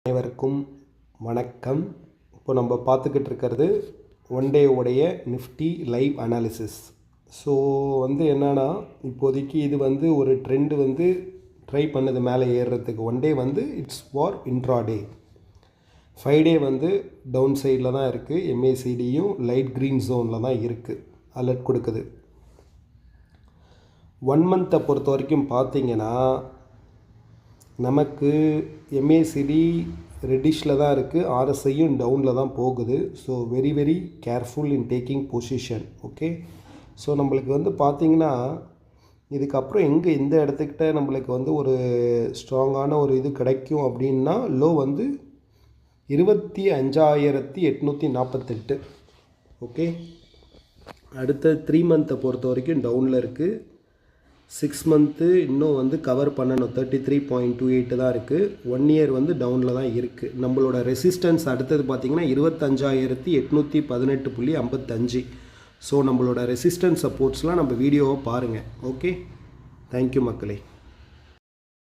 அனைவருக்கும் வணக்கம். இப்போ நம்ம பார்த்துக்கிட்டு இருக்கிறது ஒன் டே உடைய நிஃப்டி லைவ் அனாலிசிஸ். ஸோ என்னென்னா, இப்போதைக்கு இது ஒரு ட்ரெண்டு ட்ரை பண்ணுது மேலே ஏறுறதுக்கு. One day it's for intraday. 5 day down சைடில் தான் இருக்குது. எம்ஏசிடியும் லைட் க்ரீன் ஜோனில் தான் இருக்குது, அலர்ட் கொடுக்குது. 1 மந்த்தை பொறுத்த வரைக்கும் பார்த்தீங்கன்னா, நமக்கு எம்ஏசிடி ரெட்டிஷில் தான் இருக்குது, ஆர்எஸ்ஐயும் டவுனில் தான் போகுது. So very careful in taking position. Okay, so நம்மளுக்கு பார்த்திங்கன்னா, இதுக்கப்புறம் எந்த இடத்துக்கிட்ட நம்மளுக்கு ஒரு ஸ்ட்ராங்கான ஒரு இது கிடைக்கும் அப்படின்னா, லோ 25,848. ஓகே, அடுத்த 3 மந்த்தை பொறுத்த வரைக்கும் டவுனில் இருக்குது. 6 மந்த்து இன்னும் கவர் பண்ணணும், 33.28 தான் இருக்குது. 1 இயர் டவுனில் தான் இருக்குது. நம்மளோட ரெசிஸ்டன்ஸ் அடுத்தது பார்த்திங்கன்னா 25,818.55. ஸோ நம்மளோட ரெசிஸ்டன்ஸ் சப்போர்ட்ஸ்லாம் நம்ம வீடியோவை பாருங்கள். ஓகே, தேங்க்யூ மக்களே.